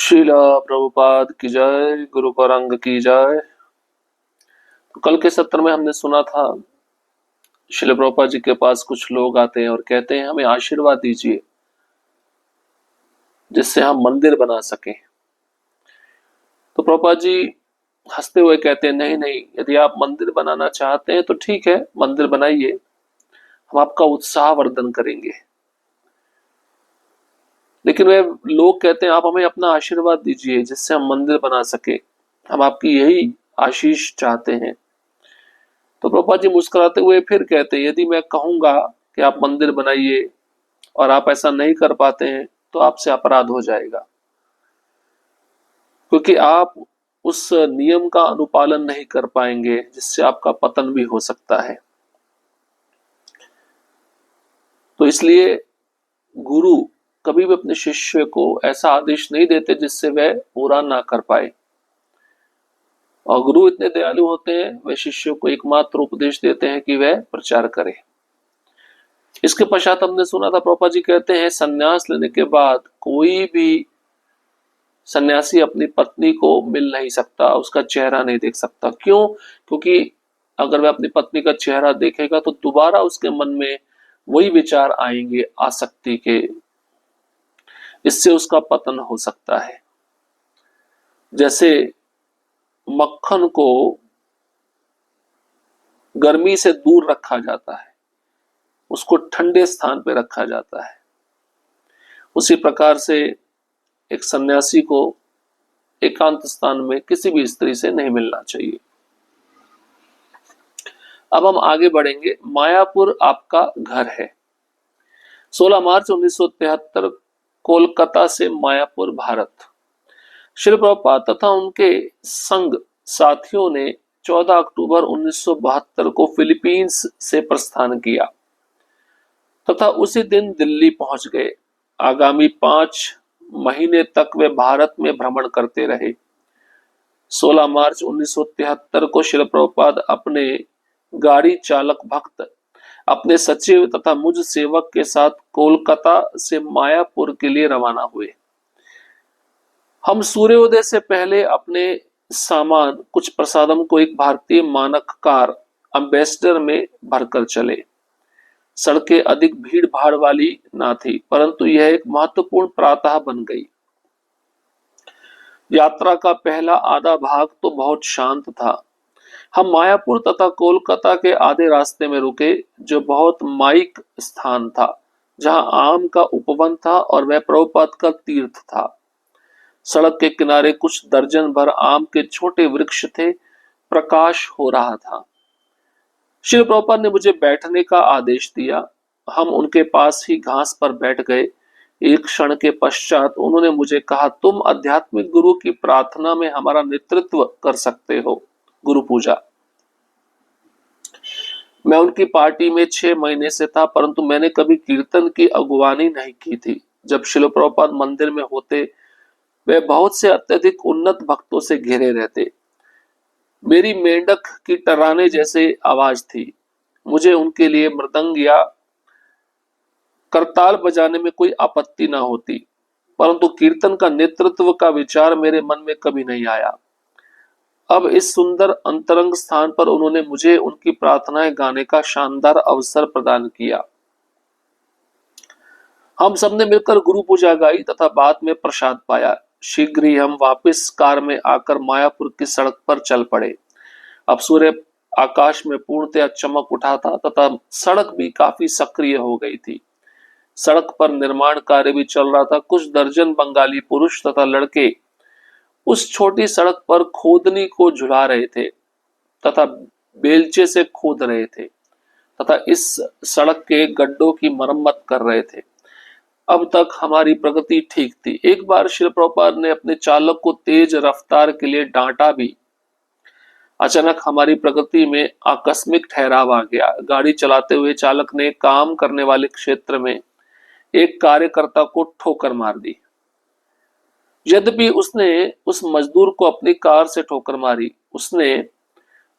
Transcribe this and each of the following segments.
शिला प्रभुपाद की जय, गुरु परंग की जय। तो कल के सत्र में हमने सुना था, शिला प्रभुपाद जी के पास कुछ लोग आते हैं और कहते हैं हमें आशीर्वाद दीजिए जिससे हम मंदिर बना सकें। तो प्रभुपाद जी हंसते हुए कहते हैं नहीं नहीं, यदि आप मंदिर बनाना चाहते हैं तो ठीक है, मंदिर बनाइए, हम आपका उत्साह वर्धन करेंगे। लेकिन वे लोग कहते हैं आप हमें अपना आशीर्वाद दीजिए जिससे हम मंदिर बना सके, हम आपकी यही आशीष चाहते हैं। तो प्रभुपाद जी मुस्कुराते हुए फिर कहते हैं यदि मैं कहूंगा कि आप मंदिर बनाइए और आप ऐसा नहीं कर पाते हैं तो आपसे अपराध हो जाएगा, क्योंकि आप उस नियम का अनुपालन नहीं कर पाएंगे जिससे आपका पतन भी हो सकता है। तो इसलिए गुरु कभी भी अपने शिष्य को ऐसा आदेश नहीं देते जिससे वह पूरा ना कर पाए, और गुरु इतने दयालु होते हैं, वे शिष्यों को एकमात्र उपदेश देते हैं कि वह प्रचार करे। इसके पश्चात हमने सुना था प्रभुपाद जी कहते हैं सन्यास लेने के बाद कोई भी सन्यासी अपनी पत्नी को मिल नहीं सकता, उसका चेहरा नहीं देख सकता। क्यों? क्योंकि अगर वह अपनी पत्नी का चेहरा देखेगा तो दोबारा उसके मन में वही विचार आएंगे आसक्ति के, इससे उसका पतन हो सकता है। जैसे मक्खन को गर्मी से दूर रखा जाता है, उसको ठंडे स्थान पर रखा जाता है, उसी प्रकार से एक सन्यासी को एकांत स्थान में किसी भी स्त्री से नहीं मिलना चाहिए। अब हम आगे बढ़ेंगे। मायापुर आपका घर है। 16 मार्च 1973 कोलकाता से मायापुर भारत। श्री प्रभुपाद तथा उनके संग साथियों ने 14 अक्टूबर 1972 को फिलीपींस से प्रस्थान किया तथा उसी दिन दिल्ली पहुंच गए। आगामी 5 महीने तक वे भारत में भ्रमण करते रहे। 16 मार्च 1973 को श्री प्रभुपाद अपने गाड़ी चालक भक्त, अपने सचिव तथा मुझ सेवक के साथ कोलकाता से मायापुर के लिए रवाना हुए। हम सूर्योदय से पहले अपने सामान कुछ प्रसादम को एक भारतीय मानक कार एम्बेसडर में भरकर चले। सड़कें अधिक भीड़ भाड़ वाली ना थी, परंतु यह एक महत्वपूर्ण प्रातः बन गई। यात्रा का पहला आधा भाग तो बहुत शांत था। हम मायापुर तथा कोलकाता के आधे रास्ते में रुके, जो बहुत माइक स्थान था, जहां आम का उपवन था और वह प्रभुपाद का तीर्थ था। सड़क के किनारे कुछ दर्जन भर आम के छोटे वृक्ष थे, प्रकाश हो रहा था। श्री प्रभुपाद ने मुझे बैठने का आदेश दिया। हम उनके पास ही घास पर बैठ गए। एक क्षण के पश्चात उन्होंने मुझे कहा, तुम आध्यात्मिक गुरु की प्रार्थना में हमारा नेतृत्व कर सकते हो, गुरु पूजा। मैं उनकी पार्टी में 6 महीने से था, परंतु मैंने कभी कीर्तन की अगुवानी नहीं की थी। जब श्रील प्रभुपाद मंदिर में होते, वे बहुत से अत्यधिक उन्नत भक्तों से घिरे रहते। मेरी मेंढक की टर्राने जैसे आवाज थी। मुझे उनके लिए मृदंग या करताल बजाने में कोई आपत्ति ना होती, परंतु कीर्तन का नेतृत्व का विचार मेरे मन में कभी नहीं आया। अब इस सुंदर अंतरंग स्थान पर उन्होंने मुझे उनकी प्रार्थनाएं गाने का शानदार अवसर प्रदान किया। हम सबने मिलकर गुरु पूजा गाई तथा बाद में प्रसाद पाया। शीघ्र ही हम वापस कार में आकर मायापुर की सड़क पर चल पड़े। अब सूर्य आकाश में पूर्णतया चमक उठा था तथा सड़क भी काफी सक्रिय हो गई थी। सड़क पर निर्माण कार्य भी चल रहा था। कुछ दर्जन बंगाली पुरुष तथा लड़के उस छोटी सड़क पर खोदनी को झुला रहे थे तथा बेलचे से खोद रहे थे तथा इस सड़क के गड्ढों की मरम्मत कर रहे थे। अब तक हमारी प्रगति ठीक थी। एक बार श्री प्रभुपाद ने अपने चालक को तेज रफ्तार के लिए डांटा भी। अचानक हमारी प्रगति में आकस्मिक ठहराव आ गया। गाड़ी चलाते हुए चालक ने काम करने वाले क्षेत्र में एक कार्यकर्ता को ठोकर मार दी। यद्यपि उसने उस मजदूर को अपनी कार से ठोकर मारी, उसने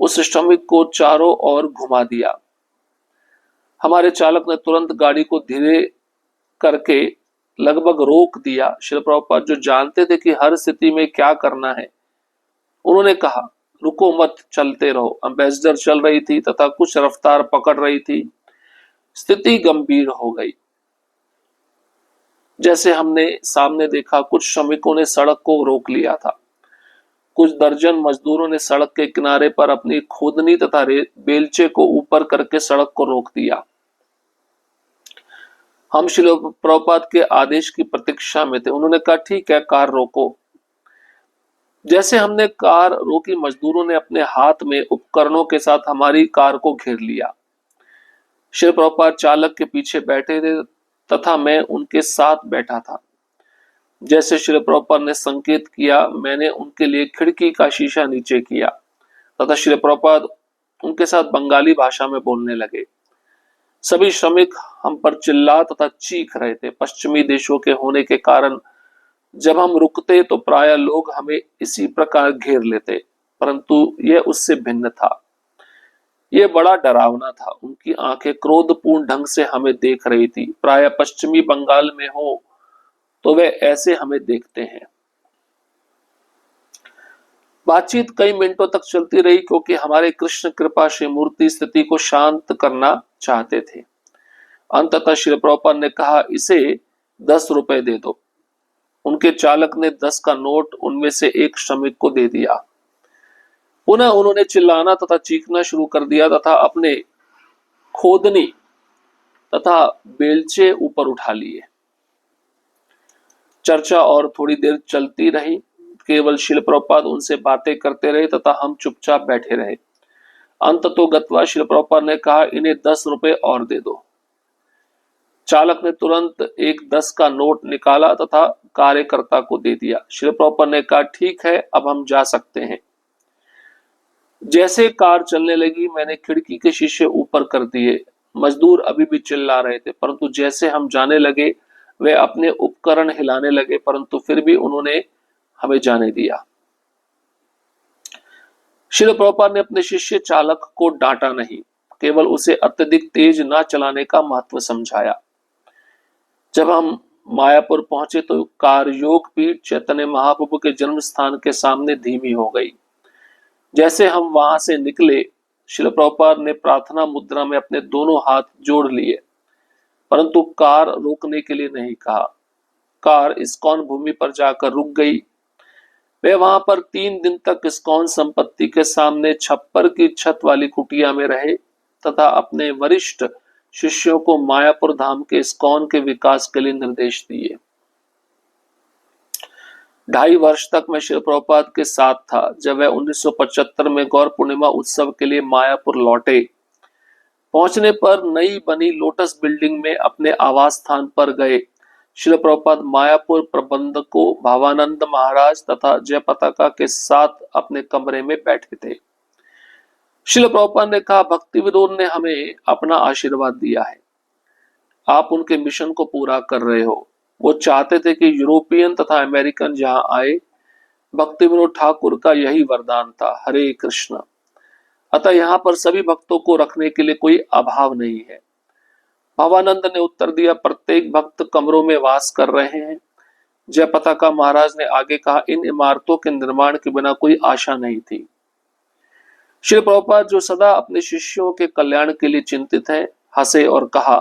उस श्रमिक को चारों ओर घुमा दिया। हमारे चालक ने तुरंत गाड़ी को धीरे करके लगभग रोक दिया। श्रील प्रभुपाद जो जानते थे कि हर स्थिति में क्या करना है, उन्होंने कहा, रुको मत, चलते रहो। एम्बेसडर चल रही थी तथा कुछ रफ्तार पकड़ रही थी। स्थिति गंभीर हो गई। जैसे हमने सामने देखा, कुछ श्रमिकों ने सड़क को रोक लिया था। कुछ दर्जन मजदूरों ने सड़क के किनारे पर अपनी खोदनी तथा बेलचे को ऊपर करके सड़क को रोक दिया। हम श्रील प्रभुपाद के आदेश की प्रतीक्षा में थे। उन्होंने कहा, ठीक है, कार रोको। जैसे हमने कार रोकी, मजदूरों ने अपने हाथ में उपकरणों के साथ हमारी कार को घेर लिया। श्री प्रभुपाद चालक के पीछे बैठे थे तथा मैं उनके साथ बैठा था। जैसे श्री प्रभुपाद ने संकेत किया, मैंने उनके लिए खिड़की का शीशा नीचे किया तथा श्री प्रभुपाद उनके साथ बंगाली भाषा में बोलने लगे। सभी श्रमिक हम पर चिल्ला तथा चीख रहे थे। पश्चिमी देशों के होने के कारण जब हम रुकते तो प्राय लोग हमें इसी प्रकार घेर लेते, परंतु यह उससे भिन्न था। यह बड़ा डरावना था। उनकी आंखें क्रोधपूर्ण ढंग से हमें देख रही थी। प्राय पश्चिमी बंगाल में हो तो वे ऐसे हमें देखते हैं। बातचीत कई मिनटों तक चलती रही, क्योंकि हमारे कृष्ण कृपा श्री मूर्ति स्थिति को शांत करना चाहते थे। अंततः श्री प्रभुपाद ने कहा, इसे 10 रुपए दे दो। उनके चालक ने 10 का नोट उनमें से एक श्रमिक को दे दिया। पुनः उन्होंने चिल्लाना तथा चीखना शुरू कर दिया तथा अपने खोदनी तथा बेलचे ऊपर उठा लिए। चर्चा और थोड़ी देर चलती रही। केवल श्रील प्रभुपाद उनसे बातें करते रहे तथा हम चुपचाप बैठे रहे। अंततोगत्वा श्रील प्रभुपाद ने कहा, इन्हें 10 रुपए और दे दो। चालक ने तुरंत एक 10 का नोट निकाला तथा कार्यकर्ता को दे दिया। श्री प्रभुपाद ने कहा, ठीक है, अब हम जा सकते हैं। जैसे कार चलने लगी, मैंने खिड़की के शीशे ऊपर कर दिए। मजदूर अभी भी चिल्ला रहे थे, परंतु जैसे हम जाने लगे वे अपने उपकरण हिलाने लगे, परंतु फिर भी उन्होंने हमें जाने दिया। श्री प्रभुपाद ने अपने शिष्य चालक को डांटा नहीं, केवल उसे अत्यधिक तेज न चलाने का महत्व समझाया। जब हम मायापुर पहुंचे तो कार योग पीठ चैतन्य महाप्रभु के जन्म स्थान के सामने धीमी हो गई। जैसे हम वहां से निकले, श्रील प्रभुपाद ने प्रार्थना मुद्रा में अपने दोनों हाथ जोड़ लिए, परंतु कार रोकने के लिए नहीं कहा। कार इस्कॉन भूमि पर जाकर रुक गई। वे वहां पर 3 दिन तक इस्कॉन संपत्ति के सामने छप्पर की छत वाली कुटिया में रहे तथा अपने वरिष्ठ शिष्यों को मायापुर धाम के इस्कॉन के विकास के लिए निर्देश दिए। 2.5 वर्ष तक मैं श्री प्रभुपाद के साथ था। जब वह 1975 में गौर पूर्णिमा उत्सव के लिए मायापुर लौटे, पहुंचने पर नई बनी लोटस बिल्डिंग में अपने आवास स्थान पर गए। श्री प्रभुपाद मायापुर प्रबंधकों भावानंद महाराज तथा जय पताका के साथ अपने कमरे में बैठे थे। श्री प्रभुपाद ने कहा, भक्ति विनोद ने हमें अपना आशीर्वाद दिया है। आप उनके मिशन को पूरा कर रहे हो। वो चाहते थे कि यूरोपियन तथा अमेरिकन जहां आए। भक्ति विनोद ठाकुर का यही वरदान था। हरे कृष्ण। अतः यहाँ पर सभी भक्तों को रखने के लिए कोई अभाव नहीं है। भावानंद ने उत्तर दिया, प्रत्येक भक्त कमरों में वास कर रहे हैं। जय पताका महाराज ने आगे कहा, इन इमारतों के निर्माण के बिना कोई आशा नहीं थी। श्री प्रभुपाद जो सदा अपने शिष्यों के कल्याण के लिए चिंतित हैं, हंसे और कहा,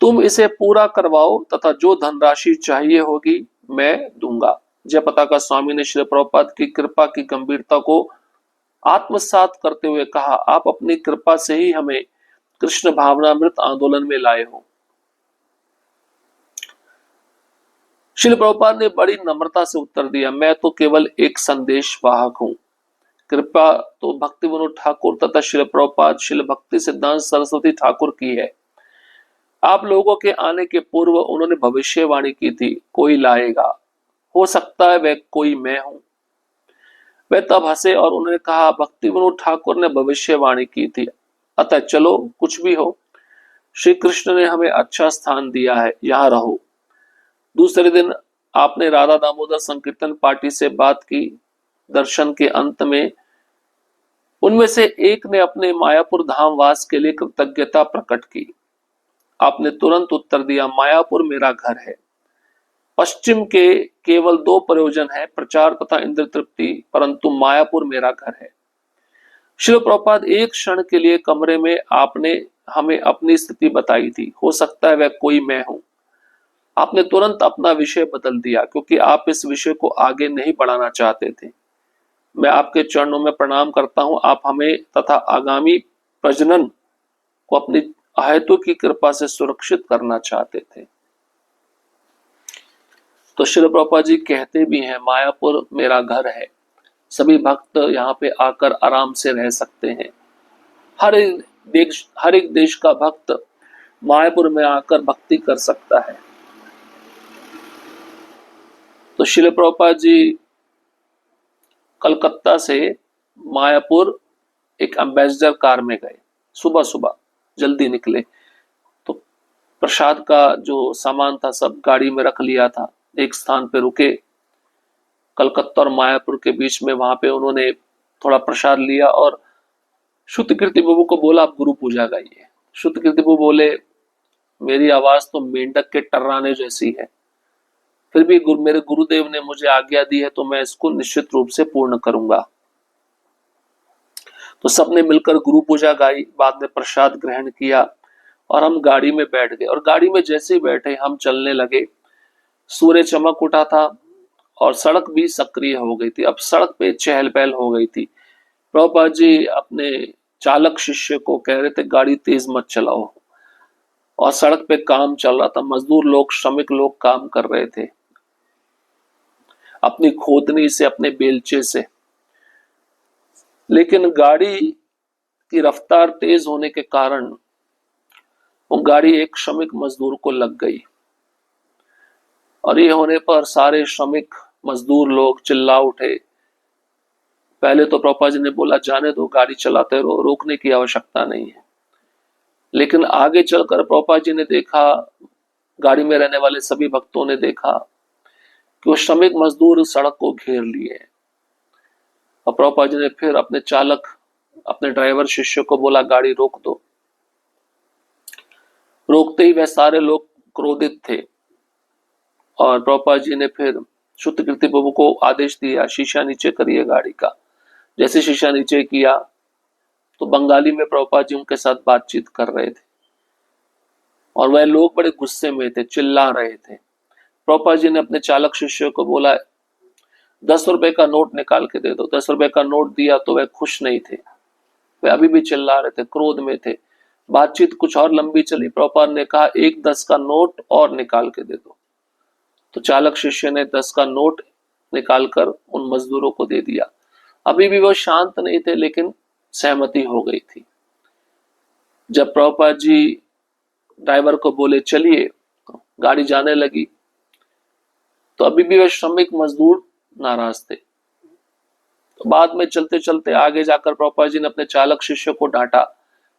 तुम इसे पूरा करवाओ तथा जो धनराशि चाहिए होगी मैं दूंगा। जय पताका स्वामी ने श्री प्रभुपाद की कृपा की गंभीरता को आत्मसात करते हुए कहा, आप अपनी कृपा से ही हमें कृष्ण भावनामृत आंदोलन में लाए हो। श्री प्रभुपाद ने बड़ी नम्रता से उत्तर दिया, मैं तो केवल एक संदेश वाहक हूं। कृपा तो भक्ति विनोद ठाकुर तथा श्री प्रभुपाद श्री भक्ति सिद्धांत सरस्वती ठाकुर की है। आप लोगों के आने के पूर्व उन्होंने भविष्यवाणी की थी, कोई लाएगा, हो सकता है वह कोई मैं हूं। वे तब हंसे और उन्होंने कहा, भक्ति विनोद ठाकुर ने भविष्यवाणी की थी, अतः चलो कुछ भी हो, श्री कृष्ण ने हमें अच्छा स्थान दिया है, यहाँ रहो। दूसरे दिन आपने राधा दामोदर संकीर्तन पार्टी से बात की। दर्शन के अंत में उनमें से एक ने अपने मायापुर धाम वास के लिए कृतज्ञता प्रकट की। आपने तुरंत उत्तर दिया, मायापुर मेरा घर है। पश्चिम के केवल दो प्रयोजन है, प्रचार तथा इंद्र तृप्ति, परंतु मायापुर मेरा घर है। श्रील प्रभुपाद, एक क्षण के लिए कमरे में आपने हमें अपनी स्थिति बताई थी, हो सकता है वह कोई मैं हूं। आपने तुरंत अपना विषय बदल दिया क्योंकि आप इस विषय को आगे नहीं बढ़ाना चाहते थे। मैं आपके चरणों में प्रणाम करता हूं। आप हमें तथा आगामी प्रजनन को अपनी आयतों की कृपा से सुरक्षित करना चाहते थे। तो श्री प्रभुपाद जी कहते भी हैं, मायापुर मेरा घर है, सभी भक्त यहाँ पे आकर आराम से रह सकते हैं। हर एक देश का भक्त मायापुर में आकर भक्ति कर सकता है। तो श्रील प्रभुपाद जी कलकत्ता से मायापुर एक एम्बेसडर कार में गए, सुबह सुबह जल्दी निकले। तो प्रसाद का जो सामान था सब गाड़ी में रख लिया था। एक स्थान पे रुके, कलकत्ता और मायापुर के बीच में, वहां पे उन्होंने थोड़ा प्रसाद लिया और श्रुतकीर्ति बाबू को बोला, आप गुरु पूजा गाइए। श्रुतकीर्ति बाबू बोले, मेरी आवाज तो मेंढक के टर्राने जैसी है, फिर भी मेरे गुरुदेव ने मुझे आज्ञा दी है तो मैं इसको निश्चित रूप से पूर्ण करूंगा। तो सबने मिलकर गुरु पूजा गाई, बाद में प्रसाद ग्रहण किया और हम गाड़ी में बैठ गए। और गाड़ी में जैसे ही बैठे हम चलने लगे, सूर्य चमक उठा था और सड़क भी सक्रिय हो गई थी। अब सड़क पे चहल पहल हो गई थी। प्रभुपाद जी अपने चालक शिष्य को कह रहे थे, गाड़ी तेज मत चलाओ। और सड़क पे काम चल रहा था, मजदूर लोग, श्रमिक लोग काम कर रहे थे अपनी खोदनी से, अपने बेलचे से। लेकिन गाड़ी की रफ्तार तेज होने के कारण वो गाड़ी एक श्रमिक मजदूर को लग गई। और ये होने पर सारे श्रमिक मजदूर लोग चिल्ला उठे। पहले तो प्रभुपाद जी ने बोला, जाने दो, गाड़ी चलाते रहो, रोकने की आवश्यकता नहीं है। लेकिन आगे चलकर प्रभुपाद जी ने देखा, गाड़ी में रहने वाले सभी भक्तों ने देखा कि वो श्रमिक मजदूर सड़क को घेर लिए। और प्रभुपाद जी ने फिर अपने चालक, अपने ड्राइवर शिष्य को बोला, गाड़ी रोक दो। रोकते ही वह सारे लोग क्रोधित थे। और प्रभुपाद जी ने फिर श्रुतकीर्ति बाबू को आदेश दिया, शीशा नीचे करिए गाड़ी का। जैसे शीशा नीचे किया तो बंगाली में प्रभुपाद जी उनके साथ बातचीत कर रहे थे और वह लोग बड़े गुस्से में थे, चिल्ला रहे थे। प्रभुपाद जी ने अपने चालक शिष्य को बोला, 10 रुपए का नोट निकाल के दे दो। 10 रुपए का नोट दिया तो वह खुश नहीं थे, वे अभी भी चिल्ला रहे थे, क्रोध में थे। बातचीत कुछ और लंबी चली। प्रभुपाद ने कहा, एक 10 का नोट और निकाल के दे दो। तो चालक शिष्य ने 10 का नोट निकालकर उन मजदूरों को दे दिया। अभी भी वो शांत नहीं थे, लेकिन सहमति हो गई थी। जब प्रभुपाद जी ड्राइवर को बोले चलिए, तो गाड़ी जाने लगी, तो अभी भी वे श्रमिक मजदूर नाराज थे। तो बाद में चलते चलते आगे जाकर प्रभुपाद जी ने अपने चालक शिष्य को डांटा,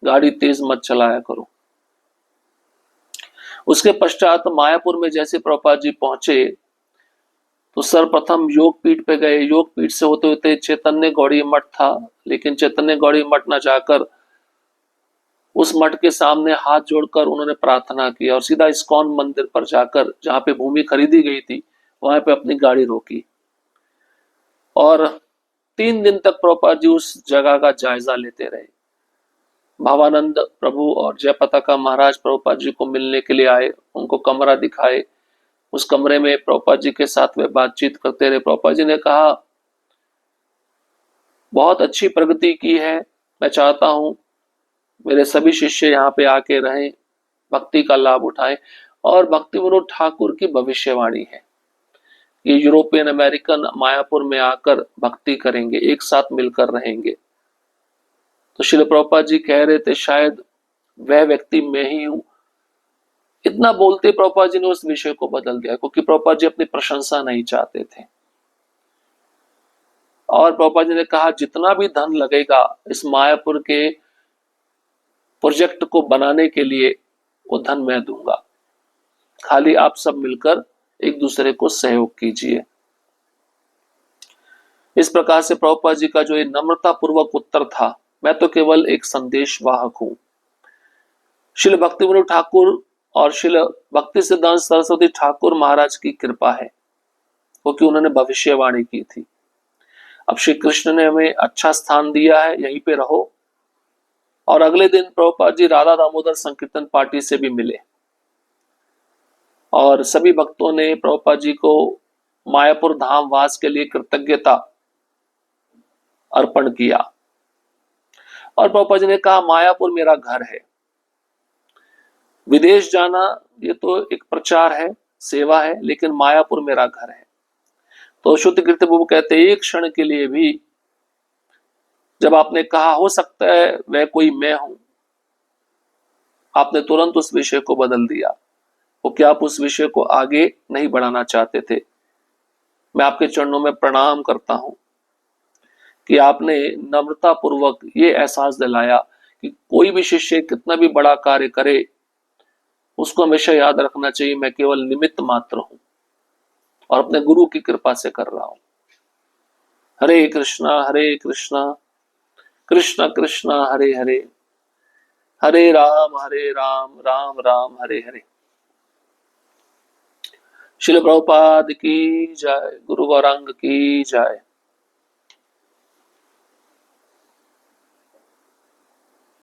गाड़ी तेज मत चलाया करो। उसके पश्चात मायापुर में जैसे प्रभुपाद जी पहुंचे तो सर्वप्रथम योग पीठ पे गए। योग पीठ से होते होते चैतन्य गौड़ी मठ था, लेकिन चैतन्य गौड़ी मठ न जाकर उस मठ के सामने हाथ जोड़कर उन्होंने प्रार्थना की और सीधा इस्कॉन मंदिर पर जाकर, जहां पे भूमि खरीदी गई थी, वहां पे अपनी गाड़ी रोकी। और 3 दिन तक प्रभुपाद जी उस जगह का जायजा लेते रहे। भावानंद प्रभु और जय पताका महाराज प्रभुपाद जी को मिलने के लिए आए, उनको कमरा दिखाए। उस कमरे में प्रभुपाद जी के साथ वे बातचीत करते रहे। प्रभुपाद जी ने कहा, बहुत अच्छी प्रगति की है, मैं चाहता हूं मेरे सभी शिष्य यहाँ पे आके रहें, भक्ति का लाभ उठाएं। और भक्ति विनोद ठाकुर की भविष्यवाणी है, ये यूरोपियन अमेरिकन मायापुर में आकर भक्ति करेंगे, एक साथ मिलकर रहेंगे। तो श्रील प्रभुपाद जी कह रहे थे, शायद वह व्यक्ति मैं ही हूं। इतना बोलते प्रभुपाद जी ने उस विषय को बदल दिया, क्योंकि प्रभुपाद जी अपनी प्रशंसा नहीं चाहते थे। और प्रभुपाद जी ने कहा, जितना भी धन लगेगा इस मायापुर के प्रोजेक्ट को बनाने के लिए, वो धन मैं दूंगा, खाली आप सब मिलकर एक दूसरे को सहयोग कीजिए। इस प्रकार से प्रभुपाद जी का जो ये नम्रता पूर्वक उत्तर था, मैं तो केवल एक संदेश वाहक हूं, श्रील भक्तिविनोद ठाकुर और श्रील भक्ति सिद्धांत सरस्वती ठाकुर महाराज की कृपा है, क्योंकि उन्होंने भविष्यवाणी की थी। अब श्री कृष्ण ने हमें अच्छा स्थान दिया है, यहीं पे रहो। और अगले दिन प्रभुपाद जी राधा दामोदर संकीर्तन पार्टी से भी मिले और सभी भक्तों ने प्रभुपाद जी को मायापुर धाम वास के लिए कृतज्ञता अर्पण किया। और प्रभुपाद जी ने कहा, मायापुर मेरा घर है। विदेश जाना ये तो एक प्रचार है, सेवा है, लेकिन मायापुर मेरा घर है। तो शुद्ध कीर्ति प्रभु कहते हैं, एक क्षण के लिए भी जब आपने कहा हो सकता है वह कोई मैं हूं, आपने तुरंत उस विषय को बदल दिया। वो क्या आप उस विषय को आगे नहीं बढ़ाना चाहते थे? मैं आपके चरणों में प्रणाम करता हूं कि आपने नम्रता पूर्वक ये एहसास दिलाया कि कोई भी शिष्य कितना भी बड़ा कार्य करे, उसको हमेशा याद रखना चाहिए मैं केवल निमित्त मात्र हूं और अपने गुरु की कृपा से कर रहा हूं। हरे कृष्णा कृष्ण कृष्ण हरे हरे, हरे राम राम राम हरे हरे। श्रील प्रभुपाद की जय, गुरु गौरांग की जय।